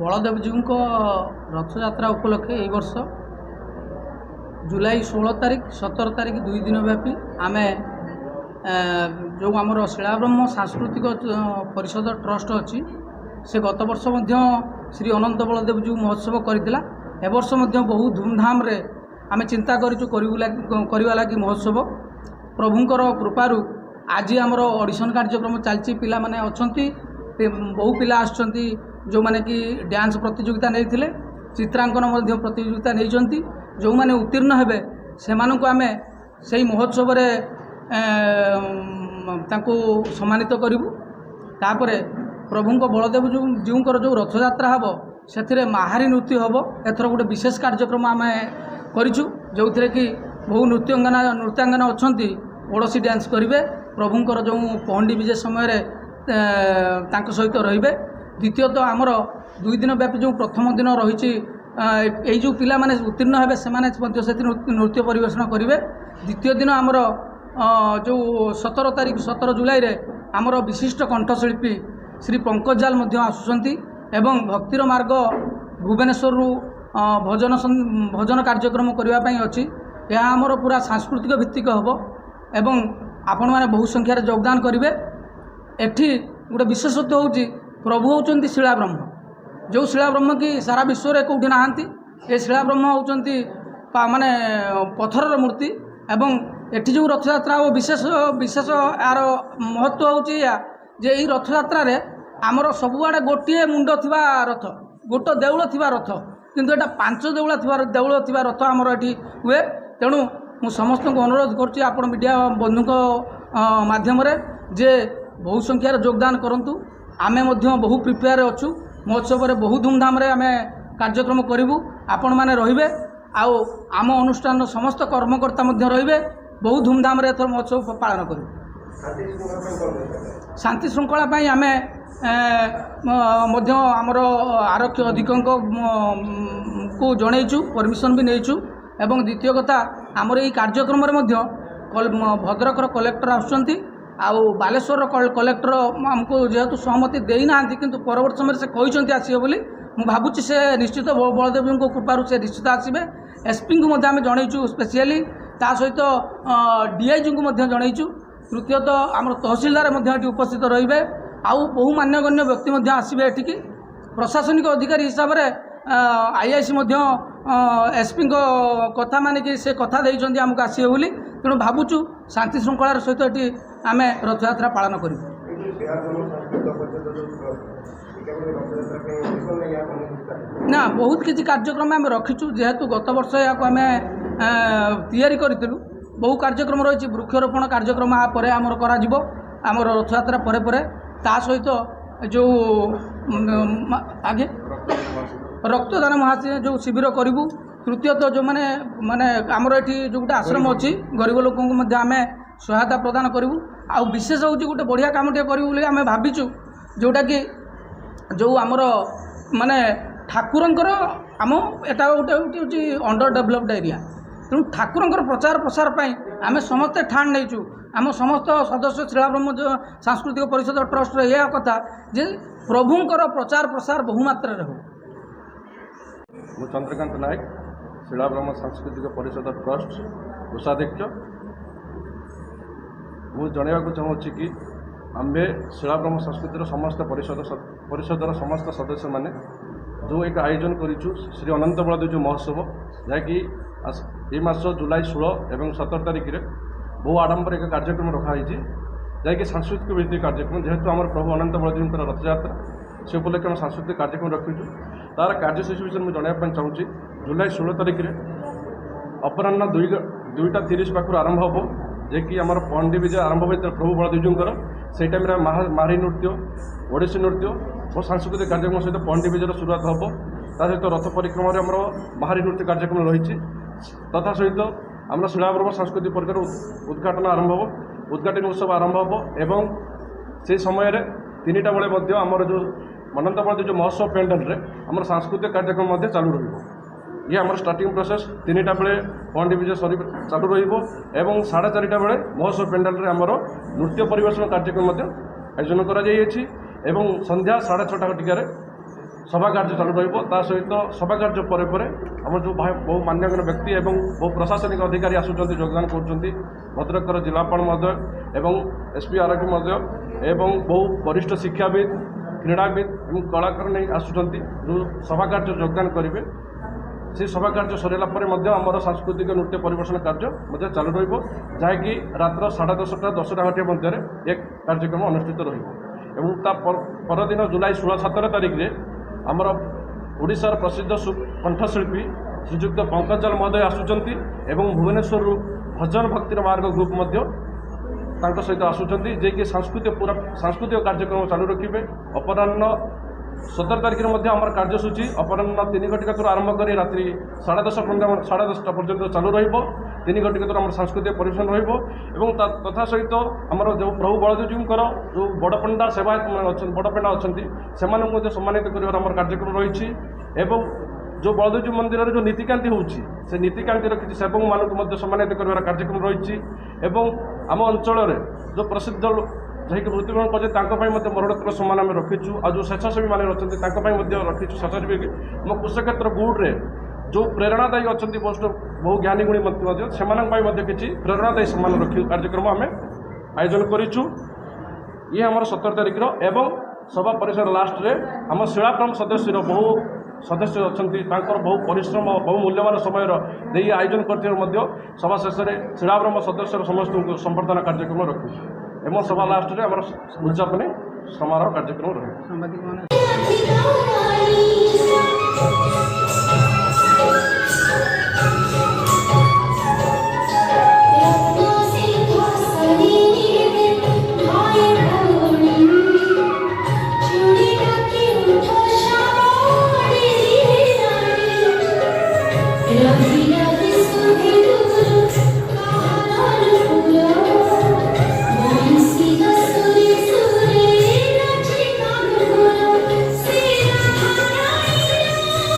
बलदेवजीको रथयात्रा उपलक्षे यही वर्ष जुलाई 16 तारिख 17 तारिख 2 दिन व्यापी आमे जो आमर शिलाब्रह्म सांस्कृतिक परिषद ट्रस्ट अच्छी से गत वर्ष श्री अनंत बलदेवजी महोत्सव करथिला। ए वर्ष बहु धूमधाम रे आमे चिंता करवा लगी महोत्सव प्रभुंकर कृपारू आज आमर ऑडिशन कार्यक्रम चलती पिला माने अछंती बहु पिला आछंती जो माने कि डांस प्रतियोगिता नहीं थिले चित्रांकन प्रतियोगिता नहीं जो माने उत्तीर्ण हेबे से मानक आमे सही महोत्सव रे तांको सम्मानित करिवु। तापरे प्रभुंक बलदेव जीउंकर जो रथयात्रा हबो सेथिरे माहारी नृत्य हबो। एथर गोटे विशेष कार्यक्रम आमे करिछु जो थिरे कि बहु नृत्यांगना अछंती ओडसी डांस करिवे प्रभुंकर जो पहंडी विजय समय रे तांको सहित रहिबे। द्वितीयतः आमर 2 दिन व्यापी जो प्रथम दिन रही यही जो पिला माने उत्तीर्ण हेबे से नृत्य परिवेषण करेंगे। द्वितीय दिन आमर जो 17 जुलाई रे आमर विशिष्ट कंठशिल्पी श्री पंकज जाल आसुचंती एवं भक्तिर मार्ग भुवनेश्वर भजन कार्यक्रम करने अच्छी यह आमर पूरा सांस्कृतिक भित्तिक हम एवं आपण मैंने बहु संख्यार योगदान करेंगे। एठी गोटे विशेषत्व होउची प्रभु होउचंती शिलाब्रह्म जो शिलाब्रह्म की सारा विश्व में कौटी नहांती ये शिलाब्रह्म होउचंती माने पत्थर मूर्ति एवं एठी जो रथयात्रा वो विशेष विशेष यार महत्व होउची या जे ई रथयात्रा रे आमर सबुआडे गोटे मुंड थिबा रथ गोटे देउल थिबा रथ किंतु एटा 5 देउल थिबा रथ आमर एठी हुए। तेणु मु समस्त को अनुरोध करछि आपण मीडिया बंधुक माध्यम रे जे बहु संख्यार योगदान करंतु। आमे मध्य बहु प्रिपेयर अच्छु महोत्सव रे बहु धूमधाम रे आमे कार्यक्रम करिवु आपण माने रहिबे आउ आम अनुष्ठान समस्त कर्मकर्ता मध्य रहिबे बहु धूमधाम रे महोत्सव पालन करू। शांति श्रृंखला पाई आमे मध्य आमर आरक्षी अधीक्षक को जनईचु परमिशन भी नहींचु एवं द्वितीय कथा आमर ये कार्यक्रम रे मध्य भद्रकर कलेक्टर आसुचंती आउ बालेश्वर कलेक्टर आमको जेहेतु सहमति देना किंतु परवर्त समय से कहते आसवे बोली मु भावुची से निश्चित बलदेव को कृपार से निश्चित आसवे। एसपी को आम जनईचु स्पेशली ता सहित डीआईजी को जनईचु। तृतीयतः आम तहसिलदार उपस्थित रहिबे आउ बहु मान्यगण्य व्यक्ति आसवे एठिकी प्रशासनिक अधिकारी हिसाब से आईआईसी एसपी कथा मानिक से कथा देइचंदी आमको आसवे बोली। तेणु भावुचु शांति श्रृंखलार सहित ये आम रथयात्रा पालन करूँ। ना बहुत किसी कार्यक्रम आम रखीचु जेहेतु गत वर्ष या आम तैयारी करूँ बहु कार्यक्रम रही वृक्षरोपण कार्यक्रम आपर आमर आमर रथयात्रा परे परे ता सहित जो आगे रक्तदान महाशिविर जो शिविर करूँ। तृतीयतः जो माने माने आमर ये जो गोटे आश्रम अच्छी गरीब लोक आम सहायता प्रदान करूँ। आ विशेष हूँ गोटे बढ़िया कम टे करूँ बोली आम भाविचु जोटा कि जो आमर माने ठाकुरंकर आम एटा गोटे हूँ अंडर डेभलप्ड एरिया। तेणु ठाकुरंकर प्रचार प्रसार पाई आम समस्ते ठाण नहींचु आम समस्त सदस्य शिलाब्रह्म सांस्कृतिक परिषद ट्रस्ट यह कथा जे प्रभुंकर प्रचार प्रसार बहुमात्रा हो। चंद्रकांत नायक शिलाब्रह्म सांस्कृतिक परिषद ट्रस्ट कोषाध्यक्ष मु जनवाक चाहूँगी कि आम्भे शिलाब्रह्म संस्कृतिर समस्त परिषदर समस्त सदस्य माने जो एक आयोजन करूँ श्री अनंत बलदेव महोत्सव जहाँकि ये मास जुलाई 16 एवं 17 तारिख में बहु आडंबर एक कार्यक्रम रखाई जहाँकि सांस्कृतिक भित्तिक कार्यक्रम जेहेतु आम प्रभु अनंत बलदेव रथयात्रा से उपलक्षे सांस्कृतिक कार्यक्रम रखीचु तार कार्यसूची विषय मुझे जनवाई चाहूँगी। जुलाई 16 तारिख में अपराह 2:30 पाखु आरंभ हम जे कि आम पहंडी विजय आरंभ हो प्रभु बलदेवजींकर से टाइम माहारी नृत्य ओडिसी नृत्य और सांस्कृतिक कार्यक्रम सहित पहंडी विजय शुरुआत हम ता सहित रथ परिक्रमा आम माहारी नृत्य कार्यक्रम रही तथा सहित आम शिलाब्रह्म सांस्कृतिक परिसर उद्घाटन आरंभ हो उद्घाटन उत्सव आरंभ हम एवं से समय 3टा बेले आमर जो अनंत बलदेव महोत्सव पेंडल रे आम सांस्कृतिक कार्यक्रम चालू रही ये आम स्टार्टिंग प्रोसेस 3टा बेले पहंडी विजय सरी चालू रही 4:30 बेले महोत्सव पेंडल रे आमर नृत्य परिवेषण कार्यक्रम आयोजन कर संध्या 6:30 घटिकार সভা কার্য চালু রহব। তা সহিত সভা কার্য পরে পরে আমার যে বহু মান্যগণ্য ব্যক্তি এবং বহু প্রশাসনিক অধিকারী আসুচ্ছেন যোগদান করছেন, ভদ্রকর জেলাপাল মহোদয় এবং এসপি আরক্ষী মহোদয় এবং বহু বরিষ্ঠ শিক্ষাবিদ, ক্রীড়াবিদ এবং কଳାକାର নেই আসুচ্ছেন যে সভা কার্য যোগদান করবে। সেই সভা কার্য সরাইলা পরে মধ্যে আমার সাংস্কৃতিক নৃত্য পরিবেশন কার্য মধ্যে চালু রহব, যাকি রাত্র 10:30 10টা ঘটিয়া মধ্যে এক কার্যক্রম অনুষ্ঠিত রহব। এবং তা পরদিন জুলাই 16-17 তারিখে আমার ওড়িশার প্রসিদ্ধ কণ্ঠশিল্পী শ্রীযুক্ত পଙ୍କଜାଲ ମହୋଦୟ ଆସୁଛନ୍ତି ଏବଂ ଭୁବନେଶ୍ୱରରୁ ଭଜନ ଭକ୍ତିର ମାର୍ଗ ଗ୍ରୁପ୍ ମଧ୍ୟ ତାଙ୍କ ସହିତ ଆସୁଛନ୍ତି, ଯିଏକି ସାଂସ୍କୃତିକ କାର୍ଯ୍ୟକ୍ରମ ଚାଲୁ ରଖିବେ। ଅପରାହ୍ନ 17 ତାରିଖରେ ମଧ୍ୟ ଆମର କାର୍ଯ୍ୟସୂଚୀ ଅପରାହ୍ନ 3 ଘଟିକାରୁ ଆରମ୍ଭ କରି ରାତ୍ରି 10:30 ପର୍ଯ୍ୟନ୍ତ ଚାଲୁ ରହିବ। 3 ଘଟିକାରୁ ଆମର ସାଂସ୍କୃତିକ ପରିବେଷଣ ରହିବ ଏବଂ ତଥା ସହିତ ଆମର ଯେଉଁ ପ୍ରଭୁ ବଳଦେବଜୀଙ୍କର ଯେଉଁ ବଡ଼ପଣ୍ଡା ସେବାୟତମାନେ ଅଛନ୍ତି, ବଡ଼ପଣ୍ଡା ଅଛନ୍ତି, ସେମାନଙ୍କୁ ମଧ୍ୟ ସମ୍ମାନିତ କରିବାର ଆମର କାର୍ଯ୍ୟକ୍ରମ ରହିଛି। ଏବଂ ଯେଉଁ ବଳଦେବଜୀ ମନ୍ଦିରରେ ଯେଉଁ ନୀତିକାନ୍ତି ହେଉଛି, ସେ ନୀତିକାନ୍ତିର କିଛି ସେବକମାନଙ୍କୁ ମଧ୍ୟ ସମ୍ମାନିତ କରିବାର କାର୍ଯ୍ୟକ୍ରମ ରହିଛି। ଏବଂ ଆମ ଅଞ୍ଚଳରେ ଯେଉଁ ପ୍ରସିଦ୍ଧ ଯାହାକି ମୃତ୍ୟୁବରଣ କରିଛନ୍ତି ତାଙ୍କ ପାଇଁ ମଧ୍ୟ ମରଣୋତ୍ତର ସମ୍ମାନ ଆମେ ରଖିଛୁ। ଆଉ ଯେଉଁ ସ୍ୱେଚ୍ଛାସେବୀମାନେ ଅଛନ୍ତି ତାଙ୍କ ପାଇଁ ମଧ୍ୟ ରଖିଛୁ ସ୍ୱେଚ୍ଛାସେବୀ। ଆମ କୃଷିକ୍ଷେତ୍ର ଗୁଡ଼ରେ ଯେଉଁ ପ୍ରେରଣାଦାୟୀ ଅଛନ୍ତି ବହୁ ଜ୍ଞାନୀ ଗୁଣୀ ମଧ୍ୟ ସେମାନଙ୍କ ପାଇଁ ମଧ୍ୟ କିଛି ପ୍ରେରଣାଦାୟୀ ସମ୍ମାନ ରଖି କାର୍ଯ୍ୟକ୍ରମ ଆମେ ଆୟୋଜନ କରିଛୁ। ଇଏ ଆମର 17 ତାରିଖର। ଏବଂ ସଭା ପରିସର ଲାଷ୍ଟରେ ଆମ ଶିଳାପ୍ରମ ସଦସ୍ୟର ବହୁ ସଦସ୍ୟ ଅଛନ୍ତି, ତାଙ୍କର ବହୁ ପରିଶ୍ରମ ବହୁ ମୂଲ୍ୟବାନ ସମୟର ଦେଇ ଆୟୋଜନ କରିଥିବାରୁ ମଧ୍ୟ ସଭା ଶେଷରେ ଶିଳାପ୍ରମ ସଦସ୍ୟର ସମସ୍ତଙ୍କୁ ସମ୍ବର୍ଦ୍ଧନା କାର୍ଯ୍ୟକ୍ରମ ରଖୁଛୁ ଏବଂ ସଭା ଲାଷ୍ଟରେ ଆମର ଉଦ୍ଯାପନୀ ସମାରୋହ କାର୍ଯ୍ୟକ୍ରମ ରହିବ। ସାମ୍ବାଦିକମାନେ Yeah.